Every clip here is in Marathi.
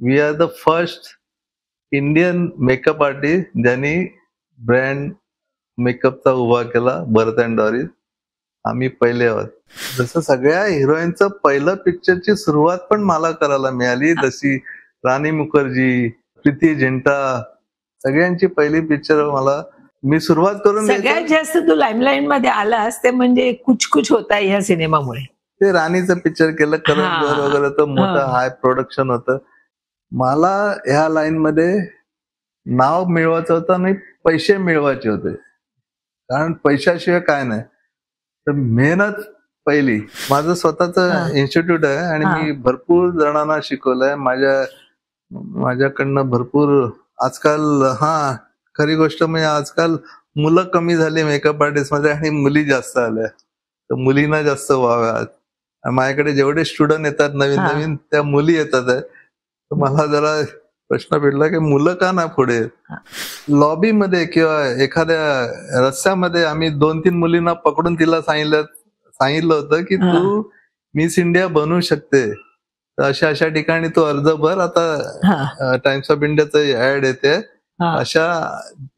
We are the first Indian makeup artist ज्यांनी ब्रँड मेकअपचा उभा केला, भरत अँड डॉरीज. आम्ही पहिले आहोत. जसं सगळ्या हिरोईनचं पहिलं पिक्चरची सुरुवात पण मला करायला मिळाली, जशी राणी मुखर्जी, प्रीती झिंटा, सगळ्यांची पहिली पिक्चर मी सुरुवात करून सगळ्यात जास्त तू लाईमलाईट मध्ये आलास ते म्हणजे कुछ कुछ होता ह्या सिनेमामुळे. ते राणीचं पिक्चर केलं, करण जोहर वगैरे, तर मोठं हाय प्रोडक्शन होतं. मला ह्या लाईन मध्ये नाव मिळवायचं होतं आणि पैसे मिळवायचे होते, कारण पैशाशिवाय काय नाही. तर मेहनत पहिली. माझं स्वतःच इन्स्टिट्यूट आहे आणि मी भरपूर जणांना शिकवलंय. माझ्याकडनं भरपूर आजकाल खरी गोष्ट म्हणजे आजकाल मुलं कमी झाली मेकअप आर्टिस्ट मध्ये आणि मुली जास्त आल्या, तर मुलींना जास्त व्हाव्यात. माझ्याकडे जेवढे स्टुडंट येतात नवीन नवीन त्या मुली येतात आहे. तर मला जरा प्रश्न भेटला की मुलं का नाही पुढे. लॉबीमध्ये किंवा एखाद्या रस्त्यामध्ये आम्ही 2-3 मुलींना पकडून तिला सांगितलं होतं की तू मिस इंडिया बनवू शकते, तर अशा ठिकाणी तू अर्ज भर. आता टाइम्स ऑफ इंडियाचं ऍड येते, अशा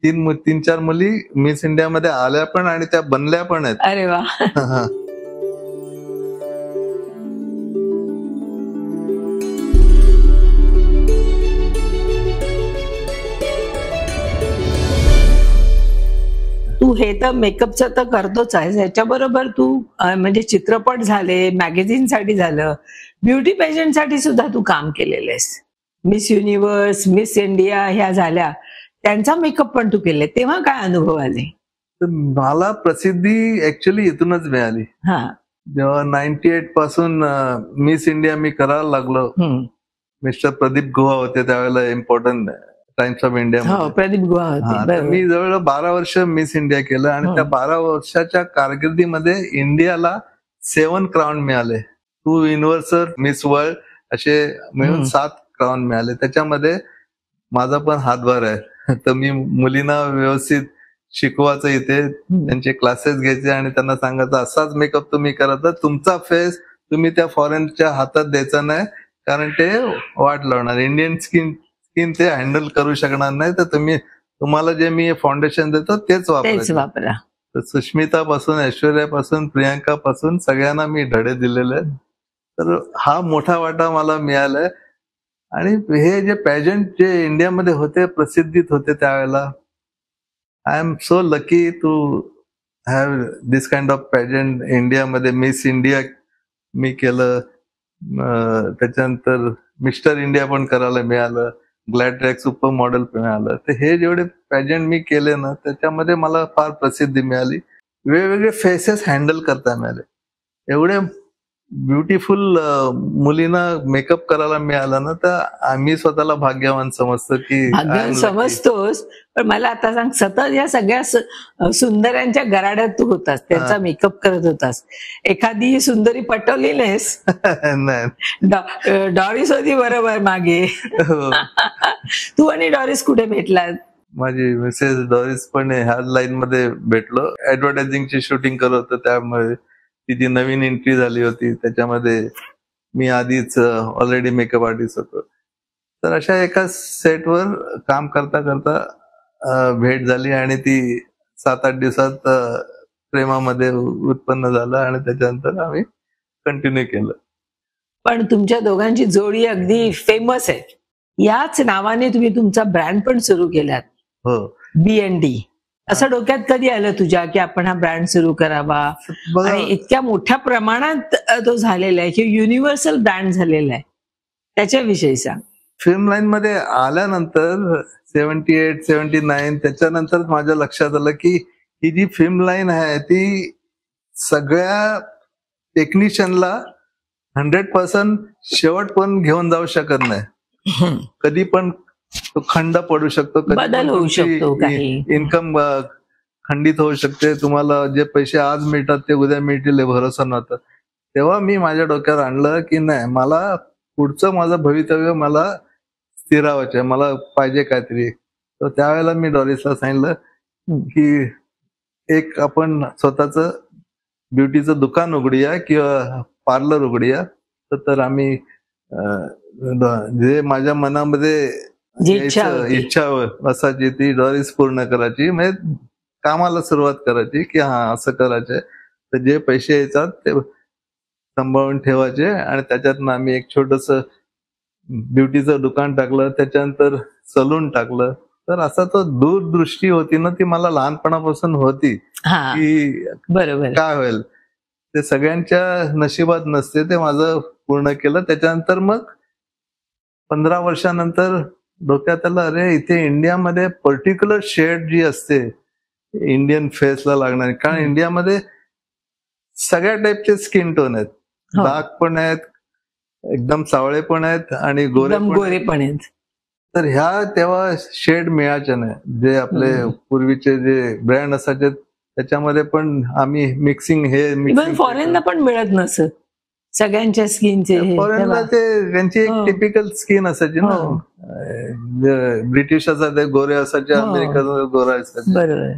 3-4 मुली मिस इंडिया मध्ये आल्या पण आणि त्या बनल्या पण आहेत. अरे वा. तू हे तर मेकअपचं तर करतोच आहेस, ह्याच्याबरोबर तू म्हणजे चित्रपट झाले, मॅगझिन साठी झालं, ब्युटी पेजंट साठी सुद्धा तू काम केलेलं आहेस. मिस युनिव्हर्स, मिस इंडिया ह्या झाल्या, त्यांचा मेकअप पण तू केले. तेव्हा काय अनुभव आले? मला प्रसिद्धी ऍक्च्युली इथूनच मिळाली. जेव्हा 98 पासून मिस इंडिया मी करायला लागलो, मिस्टर प्रदीप गुहा होते त्यावेळेला important times of India. Pradeep गुहा होते. मी जवळ 12 वर्ष मिस इंडिया केलं आणि त्या 12 वर्षाच्या कारकिर्दीमध्ये इंडियाला 7 क्राऊन मिळाले. 2 युनिव्हर्सल, मिस वर्ल्ड असे मिळून 7 क्राऊन मिळाले. त्याच्यामध्ये माझा पण हातभार आहे. तर मी मुलींना व्यवस्थित शिकवायचं, इथे त्यांचे क्लासेस घ्यायचे आणि त्यांना सांगायचं असाच मेकअप तुम्ही करा, तर तुमचा फेस तुम्ही त्या फॉरेनच्या हातात द्यायचा नाही, कारण ते वाट लावणार. इंडियन स्किन ते हँडल करू शकणार नाही. तर तुम्हाला जे मी फाउंडेशन देतो तेच वापरा. तर सुष्मिता पासून, ऐश्वर्या पासून, प्रियांका पासून सगळ्यांना मी धडे दिलेले आहेत. तर हा मोठा वाटा मला मिळालाय. आणि हे जे पॅजंट जे इंडियामध्ये होते, प्रसिद्धीत होते त्यावेळेला, I am so lucky to have this kind of pageant इंडियामध्ये. मिस इंडिया मी केलं, त्याच्यानंतर मिस्टर इंडिया पण करायला मिळालं, ग्लॅड ट्रॅक सुपर मॉडेल मिळालं. तर हे जेवढे पॅजंट मी केले ना, त्याच्यामध्ये मला फार प्रसिद्धी मिळाली. वेगवेगळे फेसेस हँडल करता मिळाले. एवढे ब्युटिफुल मुलींना मेकअप करायला मिळाला ना, तर आम्ही स्वतःला भाग्यवान समजतो की भाग्यवान समजतोस. पण मला आता सांग, सतत या सगळ्या सुंदरांच्या गराड्यात तू होतास, त्यांचा मेकअप करत होतास, एखादी सुंदरी पटवली नाहीस? डॉरिस होती बरोबर मागे. तू आणि डॉरिस कुठे भेटलात? माझी मिसेस डॉरिस पण ह्या लाईन मध्ये भेटलो. ऍडव्हर्टायझिंगची शूटिंग करत होतं, त्यामुळे तिची नवीन एंट्री झाली होती. त्याच्यामध्ये मी आधीच ऑलरेडी मेकअप आर्टिस्ट होतो. तर अशा एका सेटवर काम करता करता भेट झाली आणि ती 7-8 दिवसात प्रेमामध्ये उत्पन्न झालं आणि त्याच्यानंतर आम्ही कंटिन्यू केलं. पण तुमच्या दोघांची जोडी अगदी फेमस आहे. याच नावाने तुम्ही तुमचा ब्रँड पण सुरू केलात, B&D. असं डोक्यात कधी आलं तुझ्या की आपण हा ब्रँड सुरू करावा? आणि इतक्या मोठ्या प्रमाणात तो झालेला आहे की युनिव्हर्सल ब्रँड झालेला आहे, त्याच्याविषयी सांग. फिल्म लाईन मध्ये आल्यानंतर 78-79 त्याच्यानंतर माझ्या लक्षात आलं की ही जी फिल्म लाईन आहे ती सगळ्या टेक्निशियनला 100% शेवट पण घेऊन जाऊ शकत नाही. कधी पण तो खंड पडू शकतो, बदल होऊ शकतो, इन्कम खंडित होऊ शकते. तुम्हाला जे पैसे आज मिळतात ते उद्या मिळतील हे भरोसा नव्हता. तेव्हा मी माझ्या डोक्यावर आणलं की नाही, मला पुढचं माझं भवितव्य मला स्थिरावायचं आहे, मला पाहिजे काहीतरी. तर त्यावेळेला मी डॉरिसला सांगितलं की एक आपण स्वतःच ब्युटीचं दुकान उघडूया किंवा पार्लर उघडूया. तर आम्ही जे माझ्या मनामध्ये जी इच्छा होती. इच्छा असायची ती डॉरिस पूर्ण करायची, म्हणजे कामाला सुरुवात करायची की हा असं करायचंय. तर जे पैसे येतात ते सांभाळून ठेवायचे आणि त्याच्यातनं आम्ही एक छोटस ब्युटीचं दुकान टाकलं, त्याच्यानंतर सलून टाकलं. तर असा तो दूरदृष्टी होती ना, ती मला लहानपणापासून होती हा, की बरोबर. काय होईल ते सगळ्यांच्या नशिबात नसते, ते माझं पूर्ण केलं. त्याच्यानंतर मग 15 वर्षानंतर डोक्यात आलं, अरे इथे इंडियामध्ये पर्टिक्युलर शेड जी असते इंडियन फेसला लागणारी, कारण इंडियामध्ये सगळ्या टाईपचे स्किन टोन आहेत, हो. डार्क पण आहेत, एकदम सावळे पण आहेत आणि गोरे एकदम पण गोरे पण आहेत. तर ह्या तेव्हा शेड मिळायचे नाही. जे आपले पूर्वीचे जे ब्रँड असायचे त्याच्यामध्ये पण आम्ही मिक्सिंग इव्हन फॉरेनला पण मिळत नसत सगळ्यांच्या स्किनचे. फॉरेनला ते त्यांची एक टिपिकल स्किन असायची ना, ब्रिटिश असायचे गोरे असायचे, अमेरिकन गोरा असायचे. बरोबर.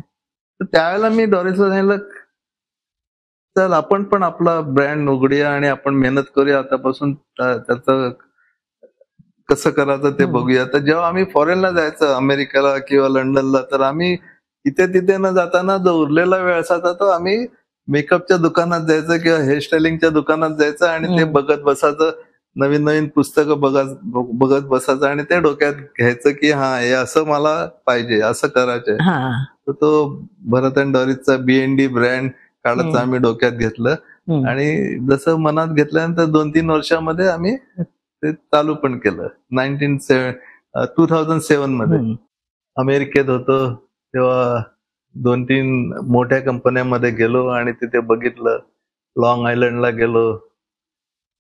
तर त्यावेळेला मी डॉरिसला सांगितलं, तर आपण पण आपला ब्रँड उघडूया आणि आपण मेहनत करूया आतापासून, त्याचं कसं करायचं ते बघूया. तर जेव्हा आम्ही फॉरेनला जायचं अमेरिकेला किंवा लंडनला, तर आम्ही इथे तिथे न जाताना जो उरलेला वेळ असायचा तो आम्ही मेकअपच्या दुकानात जायचं किंवा हेअरस्टाईलिंगच्या दुकानात जायचं आणि ते बघत बसायचं, नवीन नवीन पुस्तकं बघत बसायचं आणि ते डोक्यात घ्यायचं की हा हे असं मला पाहिजे, असं करायचंय. तर तो भरत अँड डॉरिसचा BND ब्रँड काढायचं आम्ही डोक्यात घेतलं आणि जसं मनात घेतल्यानंतर 2-3 वर्षामध्ये आम्ही ते चालू पण केलं. 2007 मध्ये अमेरिकेत होतो तेव्हा 2-3 मोठ्या कंपन्यांमध्ये गेलो आणि तिथे बघितलं. लॉंग आयलंडला गेलो,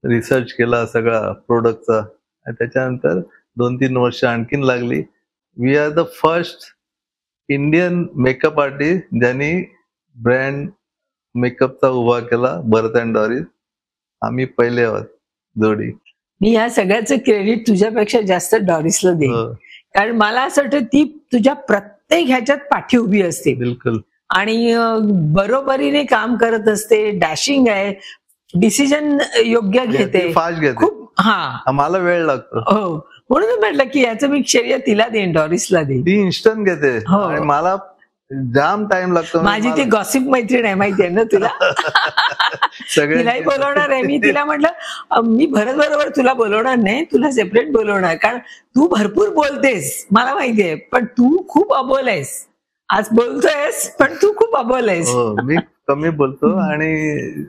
रिसर्च केला सगळा प्रोडक्टचा आणि त्याच्यानंतर 2-3 वर्ष आणखीन लागली. We are the first Indian makeup artist ज्यांनी ब्रँड मेकअपचा उभा केला, भरत अँड डॉरिस. आम्ही पहिले आहोत जोडी. मी या सगळ्याचं क्रेडिट तुझ्यापेक्षा जास्त डॉरिसला देईन, कारण मला असं वाटतं ती तुझ्या प्रत्येक ह्याच्यात पाठी उभी असते. बिलकुल. आणि बरोबरीने काम करत असते, डॅशिंग आहे, डिसिजन योग्य घेते, फास्ट घेते. खूप. हा, मला वेळ लागतो. हो, म्हणून म्हटलं की याचं मी श्रेय तिला देईन, डॉरिसला देईन. ती इन्स्टंट घेते आणि मला जाम टाइम लागतो. माझी ती गॉसिप मैत्रीण आहे, माहितीये ना तुला. तिलाही बोलवणार आहे मी. तिला म्हटलं मी भरत बरोबर तुला बोलवणार नाही, तुला सेपरेट बोलवणार, कारण तू भरपूर बोलतेस मला माहितीये, पण तू खूप अबोल आहेस. आज बोलतोयस पण तू खूप अबोल आहेस. मी कमी बोलतो आणि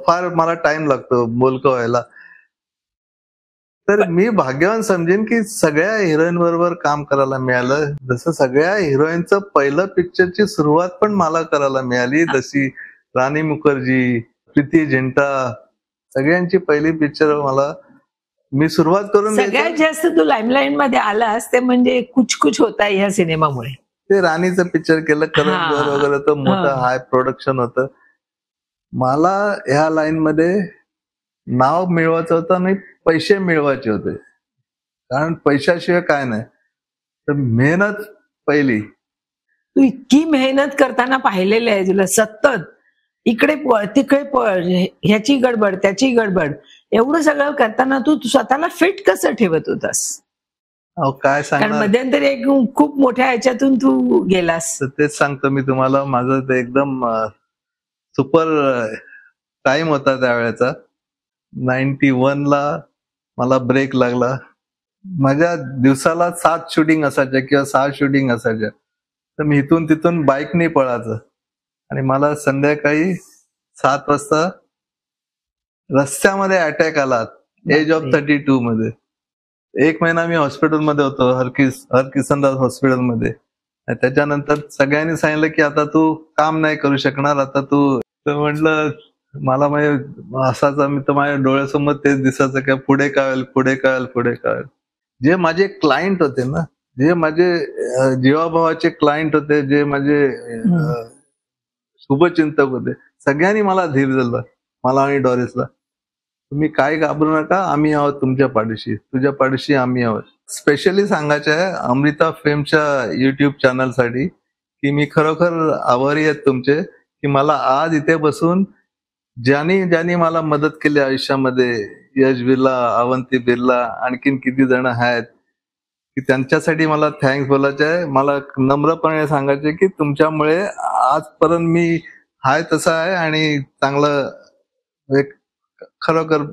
फार मला टाइम लागतो बोलकं व्हायला. तर मी भाग्यवान समजेन की सगळ्या हिरोईन बरोबर काम करायला मिळालं. जसं सगळ्या हिरोईनचं पहिलं पिक्चरची सुरुवात पण मला करायला मिळाली, जशी राणी मुखर्जी, प्रीती झिंटा, सगळ्यांची पहिली पिक्चर मी सुरुवात करून. सगळ्यात जास्त तू लाईमलाईट मध्ये आलास ते म्हणजे कुछ कुछ होता है या सिनेमामुळे. ते राणीचं पिक्चर केलं, करण जोहर वगैरे, तर मोठं हाय प्रोडक्शन होतं. मला ह्या लाईन मध्ये नाव मिळवायचं होतं आणि पैसे मिळवायचे होते, कारण पैशाशिवाय काय नाही. तर मेहनत पहिली. तू इतकी मेहनत करताना पाहिलेली आहे तुला, सतत इकडे पळ तिकडे पळ, ह्याची गडबड त्याची गडबड, एवढं सगळं करताना तू स्वतःला फिट कसं ठेवत होतास? काय सांगणार, कारण मध्यंतरी एक खूप मोठ्या ह्याच्यातून तू गेलास. तेच सांगतो मी तुम्हाला. माझं ते एकदम सुपर टाइम होता त्यावेळेचा. 91 ला मला ब्रेक लागला. माझ्या दिवसाला 7 शूटिंग असायच्या किंवा 6 शूटिंग असायच्या. तर मी इथून तिथून बाईकने पळायचं आणि मला संध्याकाळी 7 वाजता रस्त्यामध्ये अटॅक आला, एज ऑफ 32 मध्ये. 1 महिना मी हॉस्पिटलमध्ये होतो, हरकिसनदास हॉस्पिटलमध्ये. त्याच्यानंतर सगळ्यांनी सांगितलं की आता तू काम नाही करू शकणार, आता तू. म्हटलं मला असाचा मी तर माझ्या डोळ्यासमोर तेच दिसायचं की पुढे काय होईल, पुढे काय होईल, पुढे काय होईल. जे माझे क्लायंट होते ना, जे माझे जीवाभावाचे क्लायंट होते, जे माझे शुभचिंतक होते, सगळ्यांनी मला धीर दिला, मला आणि डॉरिसला. तुम्ही काय घाबरू नका, आम्ही आहोत तुमच्या पाठीशी, तुझ्या पाठीशी आम्ही आहोत. स्पेशली सांगायचं आहे अमृता फिल्मच्या युट्यूब चॅनलसाठी की मी खरोखर आभारी आहेत तुमचे, की मला आज इथे बसून ज्यांनी मला मदत केली आयुष्यामध्ये, यश बिर्ला, अवंती बिर्ला, आणखीन किती जण आहेत की त्यांच्यासाठी मला थँक्स बोलायचे आहे. मला नम्रपणे सांगायचे की तुमच्यामुळे आजपर्यंत मी हाय तसा आहे आणि चांगलं एक खरोखर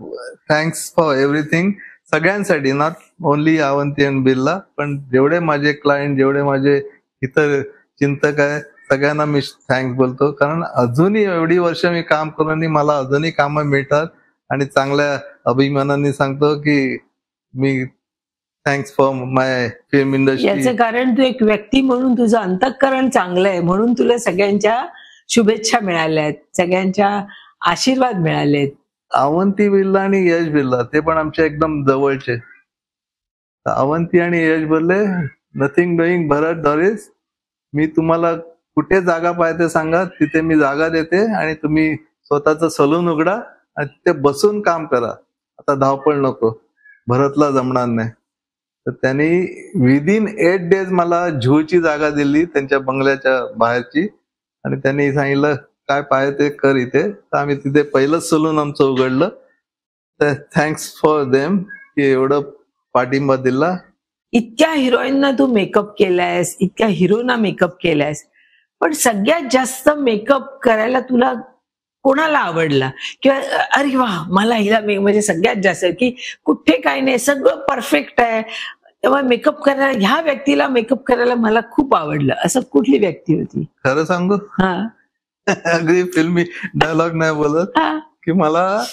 थँक्स फॉर एव्हरीथिंग. सगळ्यांसाठी, not only Avanti and Birla, पण जेवढे माझे क्लायंट, जेवढे माझे इतर चिंतक आहे, सगळ्यांना मी थँक्स बोलतो. कारण अजूनही एवढी वर्ष मी काम करून आणि मला अजूनही कामं मिळतात आणि चांगल्या अभिमानाने सांगतो की मी thanks for my film industry. याचं कारण तू एक व्यक्ती म्हणून तुझं अंतःकरण चांगलं आहे म्हणून तुला सगळ्यांच्या शुभेच्छा मिळाल्या आहेत, सगळ्यांच्या आशीर्वाद मिळालेत. अवंती बिर्ला आणि यश बिर्ला ते पण आमच्या एकदम जवळचे. अवंती आणि यश बोलले नथिंग डुईंग भरत डॉरिस, मी तुम्हाला कुठे जागा पाहिजे सांगा, तिथे मी जागा देते आणि तुम्ही स्वतःचं सलून उघडा आणि तिथे बसून काम करा, आता धावपळ नको, भरतला जमणार नाही. तर त्यांनी विदिन 8 days मला झूची जागा दिली त्यांच्या बंगल्याच्या बाहेरची आणि त्यांनी सांगितलं काय पाहिजे ते कर इथे. तर आम्ही तिथे पहिलंच सलून आमचं उघडलं. तर थँक्स फॉर देम की एवढं पाठिंबा दिला. इतक्या हिरोईनना तू मेकअप केलायस, इतक्या हिरोना मेकअप केलायस, पण सगळ्यात जास्त मेकअप करायला तुला कोणाला आवडला किंवा अरे वा मला हिला म्हणजे सगळ्यात जास्त की कुठे काही नाही, सगळं परफेक्ट आहे, तेव्हा मेकअप करायला ह्या व्यक्तीला मेकअप करायला मला खूप आवडलं, असं कुठली व्यक्ती होती? खरं सांगू, हा अगदी फिल्मी डायलॉग नाही बोलत हा की मला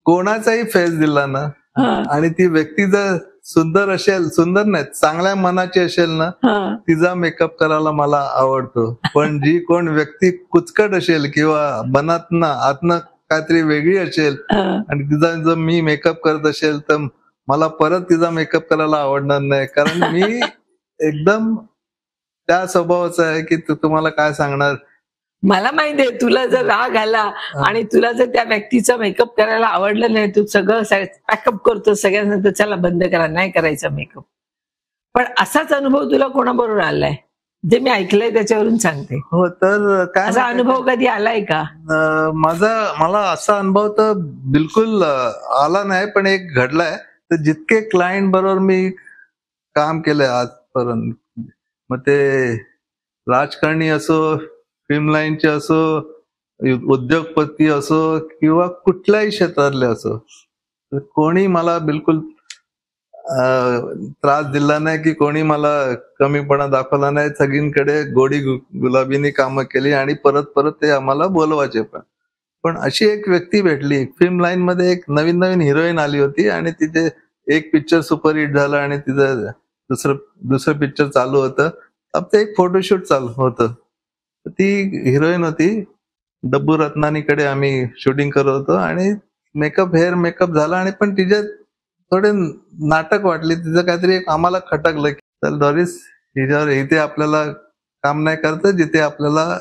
कोणाचाही फेस दिला ना हा आणि ती व्यक्ती जर सुंदर असेल, सुंदर नाही चांगल्या मनाची असेल ना, हा तिचा मेकअप करायला मला आवडतो. पण जी कोण व्यक्ती कुचकट असेल किंवा मनातनं आतनं काहीतरी वेगळी असेल हा. आणि तिचा जर मी मेकअप करत असेल तर मला परत तिचा मेकअप करायला आवडणार नाही. कारण मी एकदम त्या स्वभावाचा आहे की तुम्हाला काय सांगणार. मला माहिती आहे तुला जर राग आला आणि तुला जर त्या व्यक्तीचा मेकअप करायला आवडलं नाही, तू सगळं पॅकअप करतो सगळ्यांना, चला बंद करा, नाही करायचा मेकअप. पण असाच अनुभव तुला कोणाबरोबर आलाय जे मी ऐकलंय त्याच्यावरून सांगते? हो, तर काय असा अनुभव कधी आलाय का? मला असा अनुभव तर बिलकुल आला नाही, पण एक घडलाय. तर जितके क्लायंट बरोबर मी काम केलंय आजपर्यंत, मग ते राजकारणी असो, फिल्म लाईनचे असो, उद्योगपती असो किंवा कुठल्याही क्षेत्रातले असो, तर कोणी मला बिलकुल त्रास दिला नाही की कोणी मला कमीपणा दाखवला नाही. सगळींकडे गोडी गुलाबीने कामं केली आणि परत परत ते आम्हाला बोलवायचे. पण अशी एक व्यक्ती भेटली, फिल्म लाईन मध्ये एक नवीन नवीन हिरोईन आली होती आणि तिथे एक पिक्चर सुपरहिट झालं आणि तिचं दुसरं पिक्चर चालू होतं. अब ते एक फोटोशूट चालू होतं. ती हिरोईन होती, डब्बू रत्नानीकडे आम्ही शूटिंग करत होतो आणि हेअर मेकअप झाला आणि पण तिचे थोडे नाटक वाटले, तिचं काहीतरी आम्हाला खटकलं की चल डॉरिस, हिच्यावर इथे आपल्याला काम नाही करत जिथे आपल्याला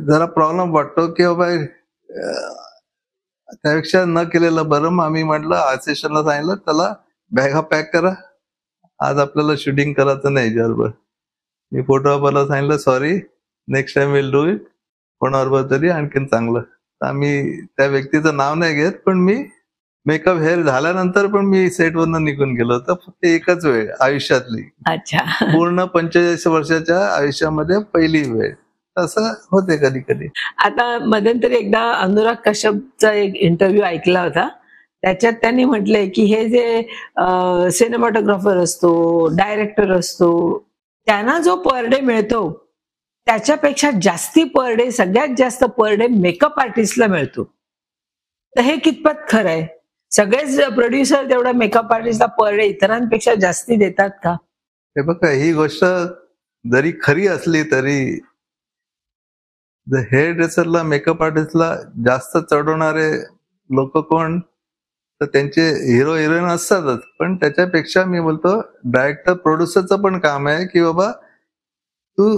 जरा प्रॉब्लेम वाटतो की बाबा त्यापेक्षा न केलेलं बरं. मग आम्ही म्हटलं आसिस्टंटला सांगितलं त्याला बॅगा पॅक करा, आज आपल्याला शूटिंग करायचं नाही हिच्याबरोबर. मी फोटोग्राफरला सांगितलं sorry, next time will do it, कोणाबरोबर तरी आणखीन चांगलं. आम्ही त्या व्यक्तीचं नाव नाही घेत, पण मी मेकअप हेअर झाल्यानंतर पण मी सेटवरनं निघून गेलो होतो. फक्त एकच वेळ आयुष्यातली, अच्छा, पूर्ण 45 वर्षाच्या आयुष्यामध्ये पहिली वेळ. असं होते कधी कधी. आता मध्यंतरी एकदा अनुराग कश्यपचा एक इंटरव्ह्यू ऐकला होता, त्याच्यात त्यांनी म्हटलंय की हे जे सिनेमॅटोग्राफर असतो, डायरेक्टर असतो, त्यांना जो पर डे मिळतो त्याच्यापेक्षा जास्ती पर डे, सगळ्यात जास्त पर डे मेकअप आर्टिस्टला मिळतो. तर हे कितपत खरं आहे? सगळेच प्रोड्युसर तेवढा मेकअप आर्टिस्टला पर डे इतरांपेक्षा जास्ती देतात का? हे बघा, ही गोष्ट जरी खरी असली तरी हेअर ड्रेसरला, मेकअप आर्टिस्टला जास्त चढवणारे लोक कोण? तर त्यांचे हिरो हिरोईन असतातच, पण त्याच्यापेक्षा मी बोलतो डायरेक्टर प्रोड्युसरचं पण काम आहे की बाबा तू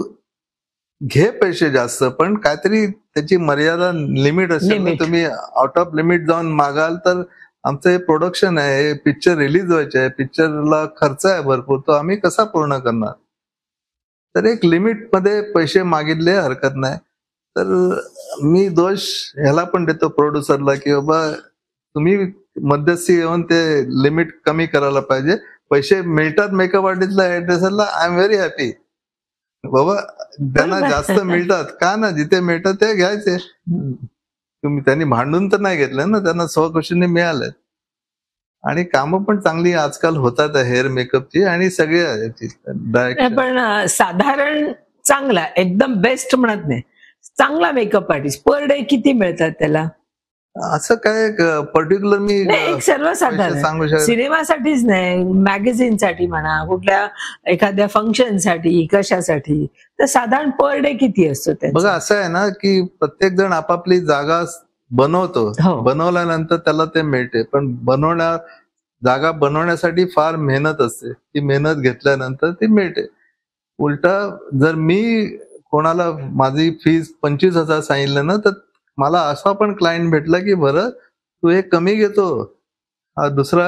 घे पैसे जास्त, पण काहीतरी त्याची मर्यादा, लिमिट असेल ना. तुम्ही आउट ऑफ लिमिट जाऊन मागाल तर आमचं हे प्रोडक्शन आहे, पिक्चर रिलीज व्हायचे आहे, पिक्चरला खर्च आहे भरपूर, तो आम्ही कसा पूर्ण करणार? तर एक लिमिट मध्ये पैसे मागितले हरकत नाही. तर मी दोष ह्याला पण देतो प्रोड्युसरला की बाबा तुम्ही मध्यस्थी येऊन ते लिमिट कमी करायला पाहिजे. पैसे मिळतात मेकअप आर्टिस्टला, हेअरड्रेसरला, आय एम व्हेरी हॅपी बाबा. त्यांना बरोबर. जास्त मिळतात का ना, जिथे मिळतात ते घ्यायचे. तुम्ही त्यांनी भांडून तर नाही घेतलं ना, त्यांना स्वखुशीने मिळाले. आणि कामं पण चांगली आजकाल होतात हेअर मेकअपची आणि सगळ्या याची डायरेक्ट. पण साधारण चांगला एकदम बेस्ट म्हणत नाही, चांगला मेकअप आर्टिस्ट पर डे किती मिळतात त्याला? असं काय पर्टिक्युलर मी नाही, एक पैसे सर्वसाधारण सांगू शकत. सिनेमासाठीच नाही, मॅगझिन साठी म्हणा, कुठल्या एखाद्या फंक्शन साठी, कशासाठी, तर साधारण पर डे किती असतो त्याचा? बघा असं आहे ना, की प्रत्येक जण आपापली जागा बनवतो. हो. बनवल्यानंतर त्याला ते मिळते, पण जागा बनवण्यासाठी फार मेहनत असते. ती मेहनत घेतल्यानंतर ती मिळते. उलटा जर मी कोणाला माझी फीस 25,000 सांगितलं ना, तर मला असा पण क्लायंट भेटला की बरं तू हे कमी घेतो, हा दुसरा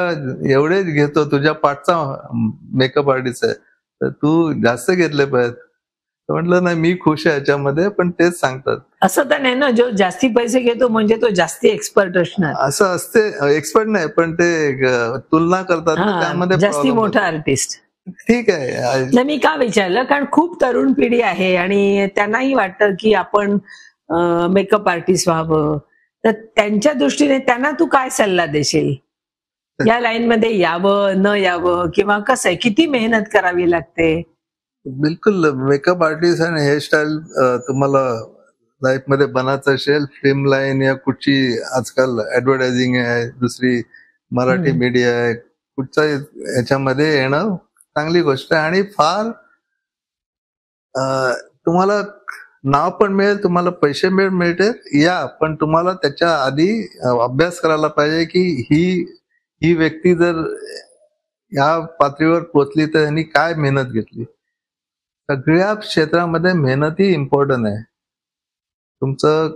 एवढेच घेतो, तुझ्या पाठचा मेकअप आर्टिस्ट आहे, तर तू जास्त घेतले पाहिजे. म्हटलं नाही, मी खुश आहे याच्यामध्ये, पण तेच सांगतात. असं तर नाही ना, जो जास्ती पैसे घेतो म्हणजे तो जास्ती एक्सपर्ट असणार. असं असते, एक्सपर्ट नाही, पण ते तुलना करतात ना, त्यामध्ये जास्ती problem मोठा होतो. आर्टिस्ट. ठीक आहे. नाही, मी का विचारलं, कारण खूप तरुण पिढी आहे आणि त्यांनाही वाटतं की आपण मेकअप आर्टिस्ट व्हावं, तर त्यांच्या दृष्टीने त्यांना तू काय सल्ला देशील? या लाईन मध्ये यावं न यावं, किंवा कसं आहे, किती मेहनत करावी लागते? बिलकुल, मेकअप आर्टिस्ट आणि हेअरस्टाईल तुम्हाला लाईफ मध्ये बनायचं असेल, फिल्म लाईन या कुठची आजकाल ऍडव्हर्टायझिंग आहे, दुसरी मराठी मीडिया आहे, कुठच्या याच्यामध्ये येणं चांगली गोष्ट आहे. आणि फार तुम्हाला नाव पण मिळेल, तुम्हाला पैसे मिळते या, पण तुम्हाला त्याच्या आधी अभ्यास करायला पाहिजे की ही व्यक्ती जर या पातळीवर पोहोचली तर त्यांनी काय मेहनत घेतली. सगळ्या क्षेत्रामध्ये मेहनत ही इम्पॉर्टंट आहे. तुमचं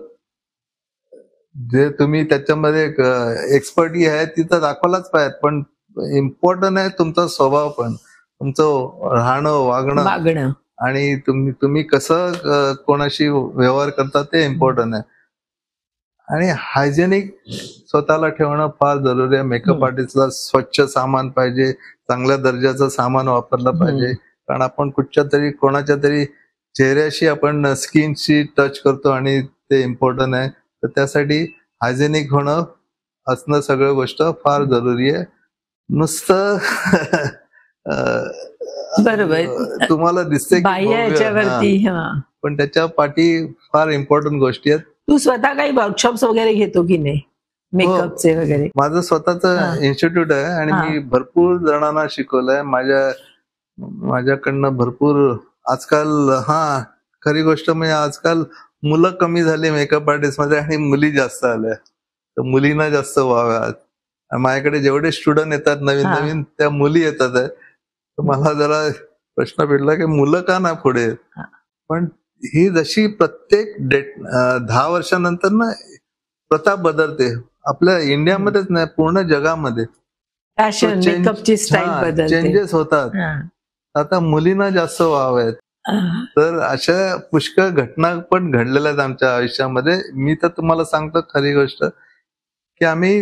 जे तुम्ही त्याच्यामध्ये एक्सपर्टी आहे तिथं दाखवलाच पाहिजे, पण इम्पॉर्टंट आहे तुमचा स्वभाव पण, तुमचं राहणं वागणं आणि तुम्ही कसं कोणाशी व्यवहार करता ते इम्पॉर्टंट आहे. आणि हायजेनिक स्वतःला ठेवणं फार जरुरी आहे. मेकअप आर्टिस्टला स्वच्छ सामान पाहिजे, चांगल्या दर्जाचं सामान वापरलं पाहिजे, कारण आपण कोणाच्या तरी चेहऱ्याशी आपण स्किनशी टच करतो आणि ते इम्पॉर्टंट आहे. तर त्यासाठी हायजेनिक होणं असणं सगळं गोष्ट फार जरुरी आहे. नुसतं बरोबर, तुम्हाला दिसते बाह्य याच्यावरती, पण त्याच्या पाठी फार इम्पॉर्टंट गोष्टी आहेत. तू स्वतः काही वर्कशॉप्स वगैरे घेतो की नाही मेकअपचे वगैरे? माझं स्वतःच इन्स्टिट्यूट आहे आणि मी भरपूर जणांना शिकवलंय. माझ्याकडनं भरपूर आजकाल खरी गोष्ट म्हणजे आजकाल मुलं कमी झाली मेकअप आर्टिस्ट मध्ये आणि मुली जास्त आल्या, तर मुलींना जास्त व्हाव्यात. माझ्याकडे जेवढे स्टुडंट येतात नवीन त्या मुली येतात आहे. तर मला जरा प्रश्न भेटला की मुलं का ना पुढे. पण ही जशी प्रत्येक 10 वर्षानंतर ना प्रथा बदलते, आपल्या इंडियामध्येच नाही पूर्ण जगामध्ये फॅशन मेकअपची स्टाईल बदलते, चेंजेस होतात. आता मुलींना जास्त व्हाव्यात. तर अशा पुष्कळ घटना पण घडलेल्या आहेत आमच्या आयुष्यामध्ये. मी तर तुम्हाला सांगतो खरी गोष्ट की आम्ही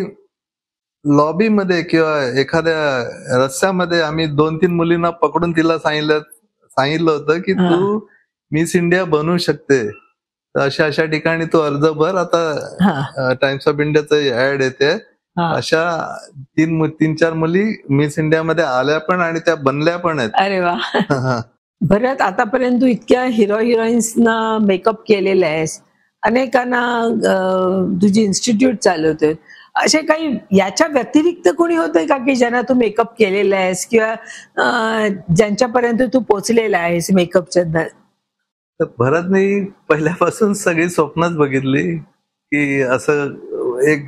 लॉबीमध्ये किंवा एखाद्या रस्त्यामध्ये आम्ही 2-3 मुलींना पकडून तिला सांगितलं होतं की तू मिस इंडिया बनवू शकते, तर अशा ठिकाणी तू अर्ज भर. आता टाइम्स ऑफ इंडियाचं ऍड येते, अशा 3-4 मुली मिस इंडिया मध्ये आल्या पण आणि त्या बनल्या पण आहेत. अरे वा. बरं, आतापर्यंत तू इतक्या हिरोईन्सना मेकअप केलेला आहेस, अनेकांना तुझी इन्स्टिट्यूट चालवतोय, असे काही याच्या व्यतिरिक्त कोणी होतंय का की ज्यांना तू मेकअप केलेला आहेस किंवा ज्यांच्यापर्यंत तू पोहोचलेला आहेस मेकअपच्या? तर भरतने पहिल्यापासून सगळी स्वप्नच बघितली की असं एक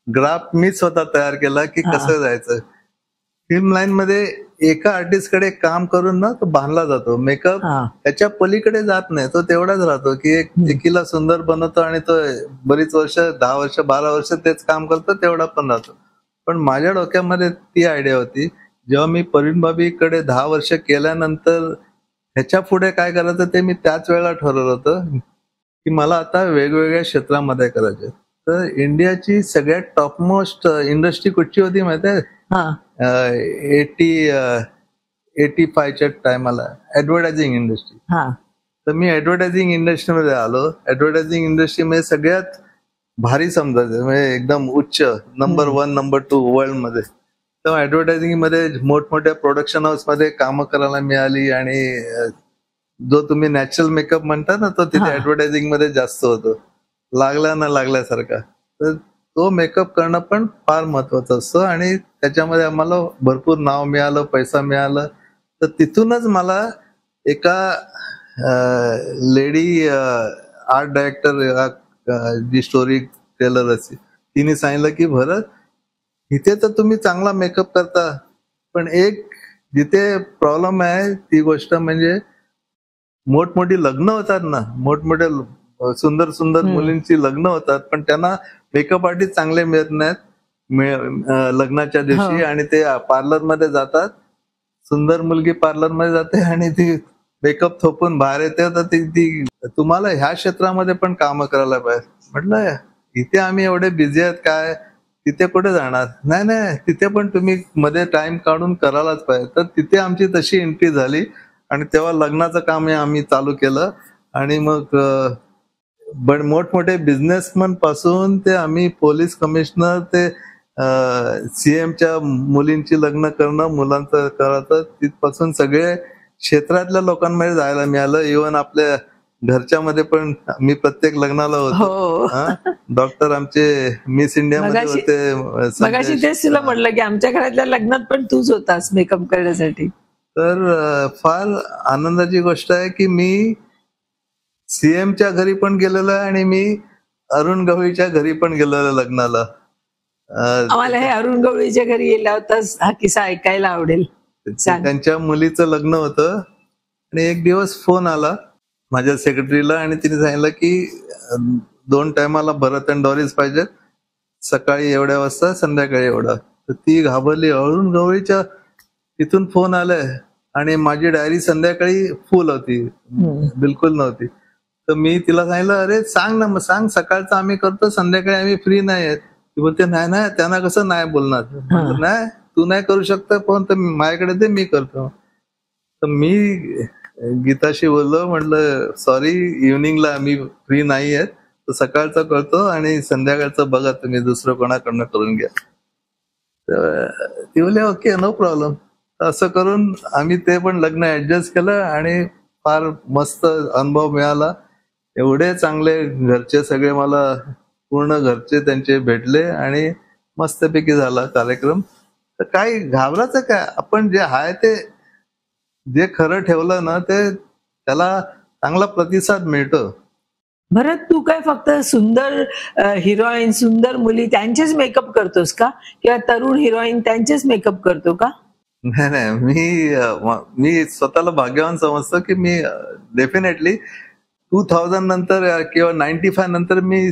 ग्राफ मी स्वतः तयार केला की कसं जायचं. फिल्म लाईन मध्ये एका आर्टिस्ट कडे काम करून ना तो बांधला जातो. मेकअप त्याच्या पलीकडे जात नाही, तो तेवढाच राहतो की एकीला सुंदर बनवतो आणि तो बरीच वर्ष 10 वर्ष 12 वर्ष तेच काम करतो, तेवढा पण राहतो. पण माझ्या डोक्यामध्ये ती आयडिया होती, जेव्हा मी परवीन भाभीकडे 10 वर्ष केल्यानंतर ह्याच्या पुढे काय करायचं ते मी त्याच वेळेला ठरवलं होतं की मला आता वेगवेगळ्या क्षेत्रामध्ये करायचे. तर इंडियाची सगळ्यात टॉपमोस्ट इंडस्ट्री कुठची होती माहिती आहे? हा 85च्या टायमाला ऍडव्हर्टायझिंग इंडस्ट्री. हा तर मी ऍडव्हर्टायझिंग इंडस्ट्रीमध्ये आलो. ऍडव्हर्टायझिंग इंडस्ट्रीमध्ये सगळ्यात भारी समजायचं, म्हणजे एकदम उच्च नंबर 1 नंबर 2 वर्ल्ड मध्ये. तेव्हा ऍडव्हर्टायझिंग मध्ये मोठमोठ्या प्रोडक्शन हाऊस मध्ये कामं करायला मिळाली आणि जो तुम्ही नॅचरल मेकअप म्हणता ना, तो तिथे ऍडव्हर्टायझिंग मध्ये जास्त होतो, लागला ना लागल्यासारखा. तर तो मेकअप करणं पण फार महत्वाचं असतं आणि त्याच्यामध्ये आम्हाला भरपूर नाव मिळालं, पैसा मिळालं. तर तिथूनच मला एका लेडी आर्ट डायरेक्टर, जी स्टोरी टेलर असते, तिने सांगितलं की भरत, इथे तर तुम्ही चांगला मेकअप करता, पण एक जिथे प्रॉब्लेम आहे ती गोष्ट म्हणजे मोठमोठी लग्न होतात ना, मोठमोठ्या सुंदर सुंदर मुलींची लग्न होतात, पण त्यांना मेकअप आर्टिस्ट चांगले मिळत नाहीत लग्नाच्या दिवशी. आणि ते पार्लर मध्ये जातात, सुंदर मुलगी पार्लर मध्ये जाते आणि ती मेकअप थोपून बाहेर येते. तर ती तुम्हाला ह्या क्षेत्रामध्ये पण काम करायला पाहिजे. म्हटलं इथे आम्ही एवढे बिझी आहेत काय, तिथे कुठे जाणार? नाही, तिथे पण तुम्ही मध्ये टाइम काढून करायलाच पाहिजे. तर तिथे आमची तशी एंट्री झाली आणि तेव्हा लग्नाचं काम आम्ही चालू केलं. आणि मग मोठमोठे बिझनेसमन पासून ते आम्ही पोलीस कमिशनर ते सीएमच्या मुलींची लग्न करणं, मुलांचं करायचं, तिथपासून सगळे क्षेत्रातल्या लोकांमध्ये जायला मिळालं. इव्हन आपल्या घरच्या मध्ये पण मी प्रत्येक लग्नाला होतो. डॉक्टर आमचे मिस इंडिया मध्ये होते. मगाशी तेच तुला म्हटलं की आमच्या घरातल्या लग्नात पण तूच होतास मेकअप करण्यासाठी. तर फार आनंदाची गोष्ट आहे की मी सीएमच्या घरी पण गेलेलो आहे आणि मी अरुण गवळीच्या घरी पण गेलेलो लग्नाला. आम्हाला हे अरुण गवळीच्या घरी गेला होतास हा किस्सा ऐकायला आवडेल. त्यांच्या मुलीचं लग्न होतं आणि एक दिवस फोन आला माझ्या सेक्रेटरीला आणि तिने सांगितलं की 2 टायमाला भरत अँड डॉरीज पाहिजेत, सकाळी एवढ्या वाजता, संध्याकाळी एवढा. तर ती घाबरली, अरुण गवळीच्या तिथून फोन आलाय आणि माझी डायरी संध्याकाळी फुल होती, बिलकुल नव्हती. तर मी तिला सांगितलं, अरे सांग ना, मग सांग, सकाळचं आम्ही करतो, संध्याकाळी आम्ही फ्री नाही आहेत. ती बोलते नाही, त्यांना कसं नाही बोलणार. नाही, तू नाही करू शकता फोन, तर माझ्याकडे दे, मी करतो. तर मी गीताशी बोललो, म्हटलं सॉरी, इव्हनिंगला आम्ही फ्री नाही आहेत, तर सकाळचं करतो आणि संध्याकाळचं बघा तुम्ही दुसरं कोणाकडनं करून घ्या. ती बोलले ओके, नो प्रॉब्लेम. असं करून आम्ही ते पण लग्न ऍडजस्ट केलं आणि फार मस्त अनुभव मिळाला. एवढे चांगले घरचे सगळे मला, पूर्ण घरचे त्यांचे भेटले आणि मस्तपैकी झाला कार्यक्रम. तर काही घाबरायचं काय, आपण जे आहे ते, जे खरं ठेवलं ना, ते त्याला चांगला प्रतिसाद मिळतो. भरत, तू काय फक्त सुंदर हिरोईन, सुंदर मुली त्यांचेच मेकअप करतोस का, किंवा तरुण हिरोईन त्यांचेच मेकअप करतो का? नाही, मी स्वतःला भाग्यवान समजतो की मी डेफिनेटली 2000 नंतर किंवा 95 नंतर मी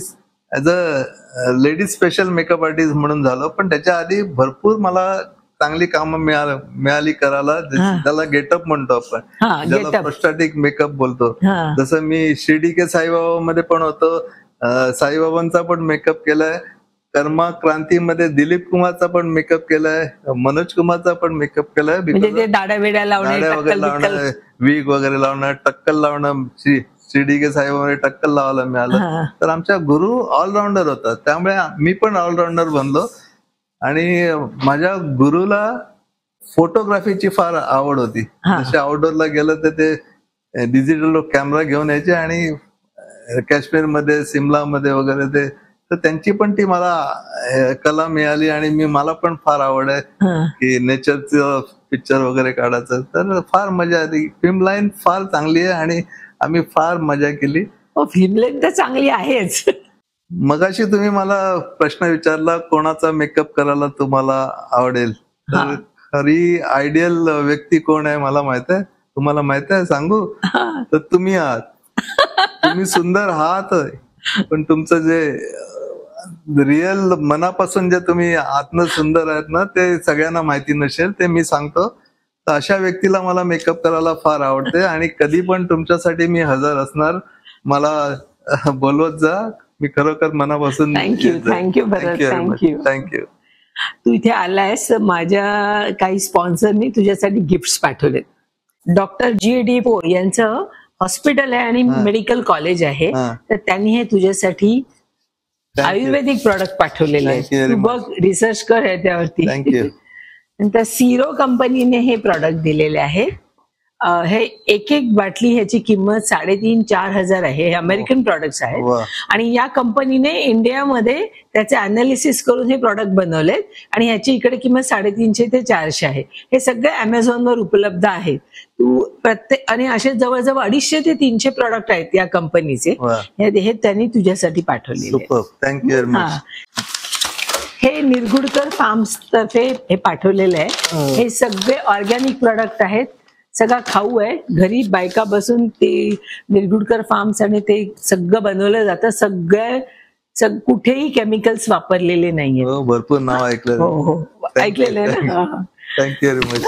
as a ladies special makeup artist म्हणून झालो. पण त्याच्या आधी भरपूर मला चांगली कामं मिळाली करायला, त्याला गेटअप म्हणतो आपण, ज्याला प्रोस्टॅटिक मेकअप बोलतो. जसं मी शिर्डी के साईबाबा मध्ये पण होतो, साईबाबांचा पण मेकअप केलाय, कर्मा क्रांतीमध्ये दिलीप कुमारचा पण मेकअप केलाय, मनोज कुमारचा पण मेकअप केलाय. दाड्या वगैरे लावणं, वीग वगैरे लावणं, टक्कल लावणं, शिर्डी के साईबाबामध्ये टक्कल लावायला मिळालं. तर आमच्या गुरु ऑलराऊंडर होता, त्यामुळे मी पण ऑलराऊंडर बनलो. आणि माझ्या गुरुला फोटोग्राफीची फार आवड होती. जसे आउटडोअरला गेलं तर ते डिजिटल कॅमेरा घेऊन यायचे आणि काश्मीरमध्ये, सिमलामध्ये वगैरे ते, तर त्यांची पण ती मला कला मिळाली आणि मला पण फार आवड आहे की नेचरचं पिक्चर वगैरे काढायचं. तर फार मजा आली. फिल्म लाईन फार चांगली आहे आणि आम्ही फार मजा केली. फिल्म लाईन तर चांगली आहेच. मगाशी तुम्ही मला प्रश्न विचारला, कोणाचा मेकअप करायला तुम्हाला आवडेल, तर खरी आयडियल व्यक्ती कोण आहे मला माहित आहे. तुम्हाला माहित आहे, सांगू? तर तुम्ही आहात. तुम्ही सुंदर आहात, पण तुमचं जे रिअल मनापासून जे तुम्ही आतनं सुंदर आहेत ना, ते सगळ्यांना माहिती नसेल, ते मी सांगतो. तर अशा व्यक्तीला मला मेकअप करायला फार आवडते आणि कधी पण तुमच्यासाठी मी हजर असणार. मला बोलवत जा, मी खरोखर मनापासून थँक्यू भरत, थँक्यू. थँक्यू. तू इथे आलायस, माझ्या काही स्पॉन्सरनी तुझ्यासाठी गिफ्ट पाठवलेत. Doctor G D. पोळ यांचं हॉस्पिटल आहे आणि मेडिकल कॉलेज आहे, तर त्यांनी हे तुझ्यासाठी आयुर्वेदिक प्रॉडक्ट पाठवलेले आहेत. तू बघ, रिसर्च कर त्यावरती. थँक्यू. नंतर सिरो कंपनीने हे प्रॉडक्ट दिलेले आहे. हे एक बाटली ह्याची किंमत 3,500-4,000 आहे. हे अमेरिकन प्रॉडक्ट्स आहेत आणि या कंपनीने इंडियामध्ये त्याचे अनालिसिस करून हे प्रॉडक्ट बनवलेत आणि ह्याची इकडे किंमत 350 ते 400 आहे. हे सगळे अमेझॉनवर उपलब्ध आहेत. तू प्रत्येक आणि असे जवळजवळ 250 ते 300 प्रॉडक्ट आहेत या कंपनीचे. हे त्यांनी तुझ्यासाठी पाठवलेले. थँक्यू. हे निरगुडकर फार्म्स तर्फे हे पाठवलेलं आहे. हे सगळे ऑर्गॅनिक प्रॉडक्ट आहेत, सगळा खाऊ आहे. घरी बायका बसून ते निरगुडकर फार्म्स आणि ते सगळं बनवलं जातं. कुठेही केमिकल्स वापरलेले नाहीये. भरपूर नाव ऐकलं. हो, ऐकलेलं आहे ना. Thank you very much.